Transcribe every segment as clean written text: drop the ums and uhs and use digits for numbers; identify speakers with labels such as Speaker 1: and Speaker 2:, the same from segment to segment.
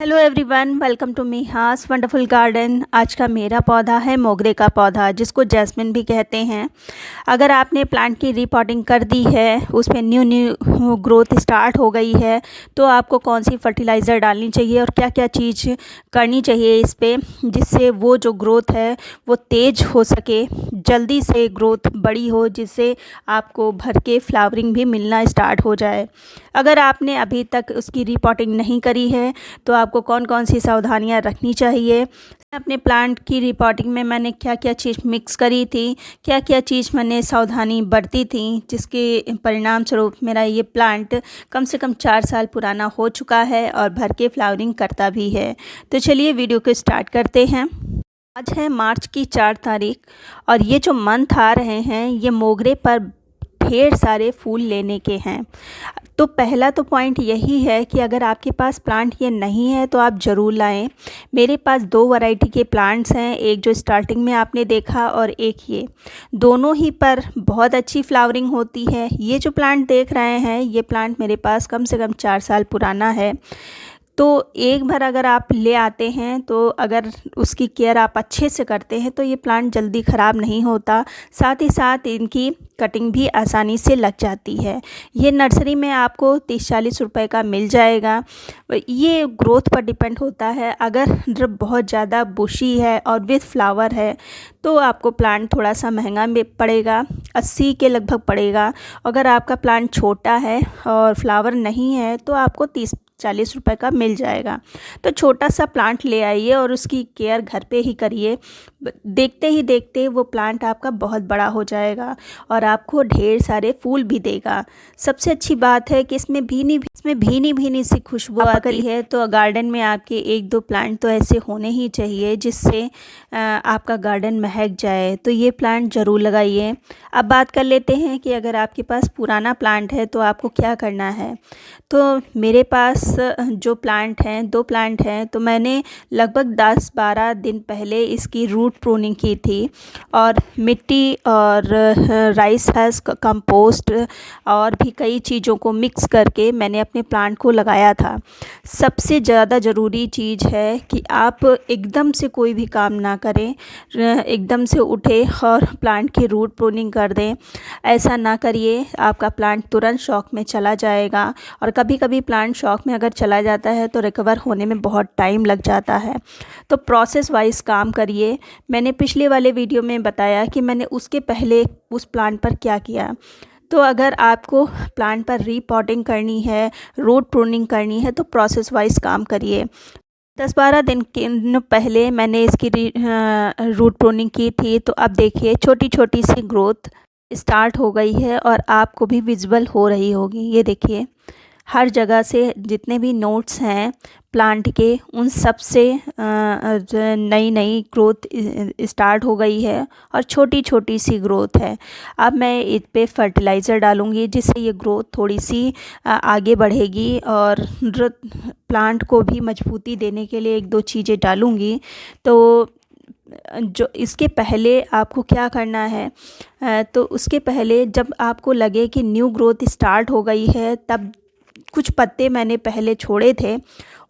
Speaker 1: Hello everyone, welcome to मीहास wonderful garden. आज का मेरा पौधा है मोगरे का पौधा, जिसको जैस्मिन भी कहते हैं। अगर आपने प्लांट की रीपॉटिंग कर दी है, उसमें न्यू ग्रोथ स्टार्ट हो गई है, तो आपको कौन सी फर्टिलाइज़र डालनी चाहिए और क्या क्या चीज़ करनी चाहिए इस पे, जिससे वो जो ग्रोथ है वो तेज़ हो सके, जल्दी से ग्रोथ बड़ी हो, जिससे आपको भर के फ्लावरिंग भी मिलना स्टार्ट हो जाए। अगर आपने अभी तक उसकी रीपॉटिंग नहीं करी है तो आपको कौन कौन सी सावधानियां रखनी चाहिए। अपने प्लांट की रिपोर्टिंग में मैंने क्या क्या चीज़ मिक्स करी थी, क्या क्या चीज़ मैंने सावधानी बरती थी, जिसके परिणाम स्वरूप मेरा ये प्लांट कम से कम 4 साल पुराना हो चुका है और भर के फ्लावरिंग करता भी है। तो चलिए वीडियो को स्टार्ट करते हैं। आज है मार्च की 4 तारीख और ये जो मंथ आ रहे हैं ये मोगरे पर ढेर सारे फूल लेने के हैं। तो पहला तो पॉइंट यही है कि अगर आपके पास प्लांट ये नहीं है तो आप ज़रूर लाएं। मेरे पास 2 वैरायटी के प्लांट्स हैं, एक जो स्टार्टिंग में आपने देखा और एक ये। दोनों ही पर बहुत अच्छी फ्लावरिंग होती है। ये जो प्लांट देख रहे हैं ये प्लांट मेरे पास कम से कम 4 साल पुराना है। तो एक बार अगर आप ले आते हैं तो अगर उसकी केयर आप अच्छे से करते हैं तो ये प्लांट जल्दी ख़राब नहीं होता, साथ ही साथ इनकी कटिंग भी आसानी से लग जाती है। ये नर्सरी में आपको 30-40 रुपए का मिल जाएगा। ये ग्रोथ पर डिपेंड होता है। अगर बहुत ज़्यादा बुशी है और विथ फ्लावर है तो आपको प्लांट थोड़ा सा महंगा में पड़ेगा, 80 के लगभग पड़ेगा। अगर आपका प्लांट छोटा है और फ्लावर नहीं है तो आपको 30-40 रुपए का मिल जाएगा। तो छोटा सा प्लांट ले आइए और उसकी केयर घर पे ही करिए। देखते ही देखते वो प्लांट आपका बहुत बड़ा हो जाएगा और आपको ढेर सारे फूल भी देगा। सबसे अच्छी बात है कि इसमें भीनी भीनी सी खुशबू आती है। तो गार्डन में आपके 1-2 प्लांट तो ऐसे होने ही चाहिए जिससे आपका गार्डन महक जाए। तो ये प्लांट ज़रूर लगाइए। अब बात कर लेते हैं कि अगर आपके पास पुराना प्लांट है तो आपको क्या करना है। तो मेरे पास जो प्लांट हैं, 2 प्लांट हैं, तो मैंने लगभग 10-12 दिन पहले इसकी रूट प्रूनिंग की थी और मिट्टी और राइस हस्क, कंपोस्ट और भी कई चीज़ों को मिक्स करके मैंने अपने प्लांट को लगाया था। सबसे ज़्यादा ज़रूरी चीज़ है कि आप एकदम से कोई भी काम ना करें, एकदम से उठे और प्लांट की रूट प्रूनिंग कर दें। ऐसा ना करिए, आपका प्लांट तुरंत शॉक में चला जाएगा और कभी कभी प्लांट शॉक में अगर चला जाता है तो रिकवर होने में बहुत टाइम लग जाता है। तो प्रोसेस वाइज काम करिए। मैंने पिछले वाले वीडियो में बताया कि मैंने उसके पहले उस प्लांट पर क्या किया। तो अगर आपको प्लांट पर रीपॉटिंग करनी है, रूट प्रूनिंग करनी है, तो प्रोसेस वाइज काम करिए। 10-12 दिन पहले मैंने इसकी रूट प्रूनिंग की थी। तो अब देखिए छोटी छोटी सी ग्रोथ स्टार्ट हो गई है और आपको भी विजिबल हो रही होगी। ये देखिए हर जगह से जितने भी नोट्स हैं प्लांट के, उन सब से नई नई ग्रोथ स्टार्ट हो गई है और छोटी छोटी सी ग्रोथ है। अब मैं इस पे फर्टिलाइज़र डालूँगी जिससे ये ग्रोथ थोड़ी सी आगे बढ़ेगी और प्लांट को भी मजबूती देने के लिए 1-2 चीज़ें डालूँगी। तो जो इसके पहले आपको क्या करना है, तो उसके पहले जब आपको लगे कि न्यू ग्रोथ स्टार्ट हो गई है, तब कुछ पत्ते मैंने पहले छोड़े थे,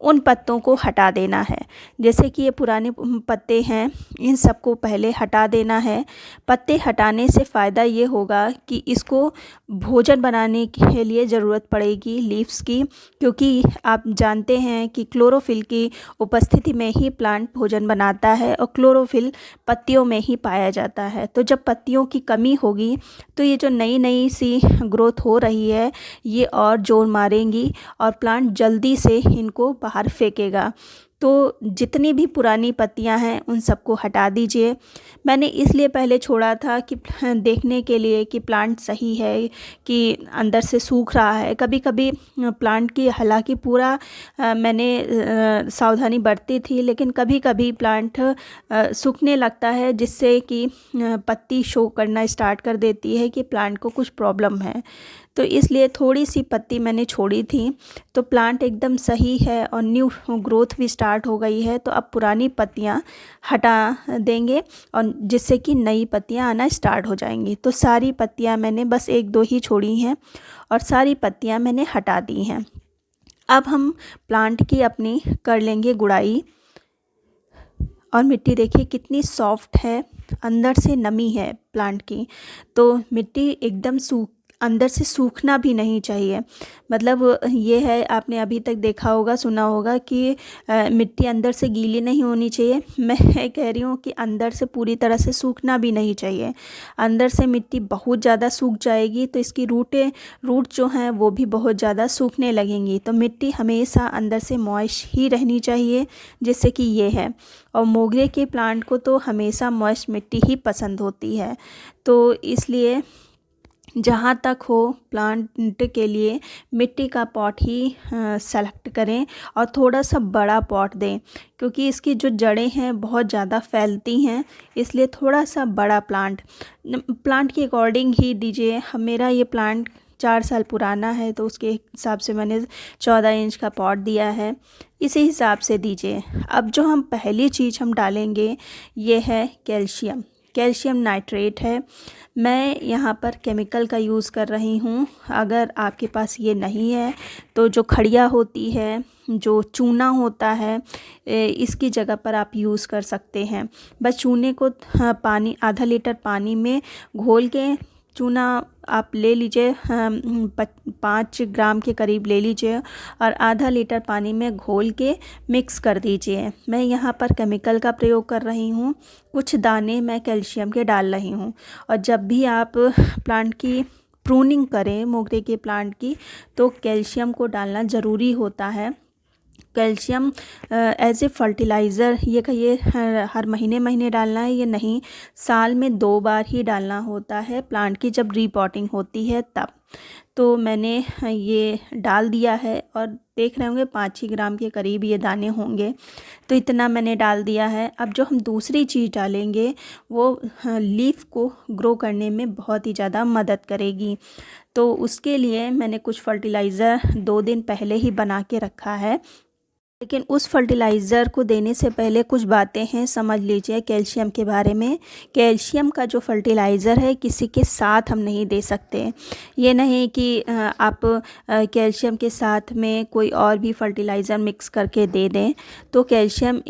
Speaker 1: उन पत्तों को हटा देना है। जैसे कि ये पुराने पत्ते हैं, इन सबको पहले हटा देना है। पत्ते हटाने से फ़ायदा ये होगा कि इसको भोजन बनाने के लिए ज़रूरत पड़ेगी लीव्स की, क्योंकि आप जानते हैं कि क्लोरोफिल की उपस्थिति में ही प्लांट भोजन बनाता है और क्लोरोफिल पत्तियों में ही पाया जाता है। तो जब पत्तियों की कमी होगी तो ये जो नई नई सी ग्रोथ हो रही है ये और जोर मारेंगी और प्लांट जल्दी से इनको बाहर फेंकेगा। तो जितनी भी पुरानी पत्तियां हैं उन सबको हटा दीजिए। मैंने इसलिए पहले छोड़ा था कि देखने के लिए कि प्लांट सही है, कि अंदर से सूख रहा है। कभी कभी प्लांट की, हालांकि पूरा मैंने सावधानी बरती थी, लेकिन कभी कभी प्लांट सूखने लगता है जिससे कि पत्ती शो करना स्टार्ट कर देती है कि प्लांट को कुछ प्रॉब्लम है। तो इसलिए थोड़ी सी पत्ती मैंने छोड़ी थी। तो प्लांट एकदम सही है और न्यू ग्रोथ भी स्टार्ट हो गई है। तो अब पुरानी पत्तियां हटा देंगे और जिससे कि नई पत्तियां आना स्टार्ट हो जाएंगी। तो सारी पत्तियां मैंने बस 1-2 ही छोड़ी हैं और सारी पत्तियां मैंने हटा दी हैं। अब हम प्लांट की अपनी कर लेंगे गुड़ाई। और मिट्टी देखिए कितनी सॉफ्ट है, अंदर से नमी है प्लांट की, तो मिट्टी एकदम अंदर से सूखना भी नहीं चाहिए। मतलब ये है, आपने अभी तक देखा होगा, सुना होगा कि मिट्टी अंदर से गीली नहीं होनी चाहिए। मैं कह रही हूँ कि अंदर से पूरी तरह से सूखना भी नहीं चाहिए। अंदर से मिट्टी बहुत ज़्यादा सूख जाएगी तो इसकी रूट जो हैं वो भी बहुत ज़्यादा सूखने लगेंगी। तो मिट्टी हमेशा अंदर से मॉइस्ट ही रहनी चाहिए, जिससे कि ये है। और मोगरे के प्लांट को तो हमेशा मॉइस्ट मिट्टी ही पसंद होती है, तो इसलिए जहाँ तक हो प्लांट के लिए मिट्टी का पॉट ही सेलेक्ट करें और थोड़ा सा बड़ा पॉट दें, क्योंकि इसकी जो जड़ें हैं बहुत ज़्यादा फैलती हैं, इसलिए थोड़ा सा बड़ा प्लांट के अकॉर्डिंग ही दीजिए। मेरा ये प्लांट 4 साल पुराना है, तो उसके हिसाब से मैंने 14 इंच का पॉट दिया है, इसी हिसाब से दीजिए। अब जो हम पहली चीज़ हम डालेंगे ये है कैल्शियम नाइट्रेट है। मैं यहाँ पर केमिकल का यूज़ कर रही हूँ। अगर आपके पास ये नहीं है तो जो खड़िया होती है, जो चूना होता है, इसकी जगह पर आप यूज़ कर सकते हैं। बस चूने को पानी आधा लीटर पानी में घोल के, चूना आप ले लीजिए 5 ग्राम के करीब ले लीजिए और आधा लीटर पानी में घोल के मिक्स कर दीजिए। मैं यहाँ पर केमिकल का प्रयोग कर रही हूँ, कुछ दाने मैं कैल्शियम के डाल रही हूँ। और जब भी आप प्लांट की प्रूनिंग करें मोगरे के प्लांट की, तो कैल्शियम को डालना ज़रूरी होता है। कैल्शियम एज ए फर्टिलाइज़र, ये कहिए हर महीने डालना है, ये नहीं, साल में 2 बार ही डालना होता है प्लांट की जब रीपॉटिंग होती है तब। तो मैंने ये डाल दिया है और देख रहे होंगे 5 ग्राम के करीब ये दाने होंगे, तो इतना मैंने डाल दिया है। अब जो हम दूसरी चीज़ डालेंगे वो लीफ को ग्रो करने में बहुत ही ज़्यादा मदद करेगी। तो उसके लिए मैंने कुछ फर्टिलाइज़र 2 दिन पहले ही बना के रखा है, लेकिन उस फर्टिलाइज़र को देने से पहले कुछ बातें हैं, समझ लीजिए कैल्शियम के बारे में। कैल्शियम का जो फर्टिलाइज़र है किसी के साथ हम नहीं दे सकते। ये नहीं कि आप कैल्शियम के साथ में कोई और भी फर्टिलाइज़र मिक्स करके दे दें तो कैल्शियम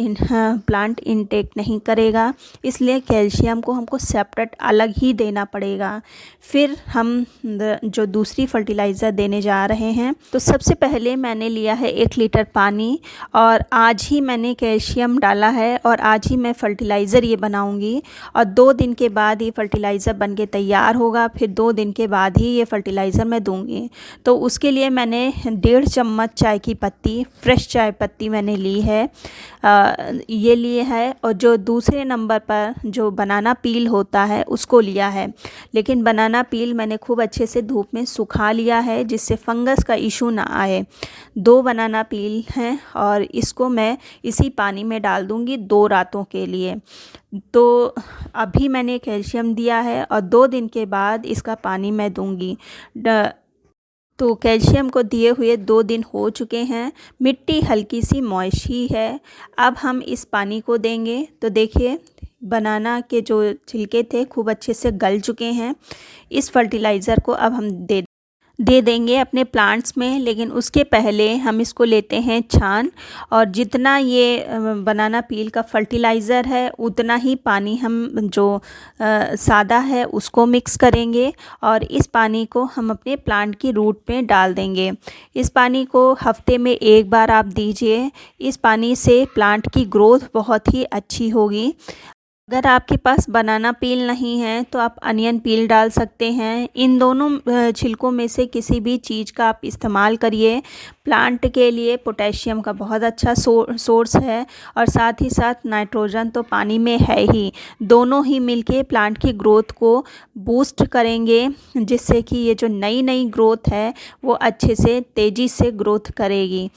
Speaker 1: प्लांट इनटेक नहीं करेगा, इसलिए कैल्शियम को हमको सेपरेट अलग ही देना पड़ेगा। फिर हम जो दूसरी फर्टिलाइज़र देने जा रहे हैं, तो सबसे पहले मैंने लिया है 1 लीटर पानी और आज ही मैंने कैल्शियम डाला है और आज ही मैं फ़र्टिलाइज़र ये बनाऊंगी। और 2 दिन के बाद ये फ़र्टिलाइज़र बन के तैयार होगा, फिर 2 दिन के बाद ही ये फ़र्टिलाइज़र मैं दूंगी। तो उसके लिए मैंने 1.5 चम्मच चाय की पत्ती, फ्रेश चाय पत्ती मैंने ली है, ये लिए है। और जो दूसरे नंबर पर जो बनाना पील होता है उसको लिया है, लेकिन बनाना पील मैंने खूब अच्छे से धूप में सुखा लिया है जिससे फंगस का इशू ना आए। 2 बनाना पील हैं और इसको मैं इसी पानी में डाल दूंगी 2 रातों के लिए। तो अभी मैंने कैल्शियम दिया है और 2 दिन के बाद इसका पानी मैं दूंगी। तो कैल्शियम को दिए हुए 2 दिन हो चुके हैं, मिट्टी हल्की सी मॉइस्ट ही है। अब हम इस पानी को देंगे तो देखिए बनाना के जो छिलके थे खूब अच्छे से गल चुके हैं। इस फर्टिलाइज़र को अब हम दे देंगे अपने प्लांट्स में, लेकिन उसके पहले हम इसको लेते हैं छान, और जितना ये बनाना पील का फर्टिलाइज़र है उतना ही पानी हम जो सादा है उसको मिक्स करेंगे और इस पानी को हम अपने प्लांट की रूट पे डाल देंगे। इस पानी को हफ्ते में 1 बार आप दीजिए, इस पानी से प्लांट की ग्रोथ बहुत ही अच्छी होगी। अगर आपके पास बनाना पील नहीं है तो आप अनियन पील डाल सकते हैं। इन दोनों छिलकों में से किसी भी चीज़ का आप इस्तेमाल करिए। प्लांट के लिए पोटेशियम का बहुत अच्छा सोर्स है और साथ ही साथ नाइट्रोजन तो पानी में है ही। दोनों ही मिलके प्लांट की ग्रोथ को बूस्ट करेंगे, जिससे कि ये जो नई ग्रोथ है वो अच्छे से तेज़ी से ग्रोथ करेगी।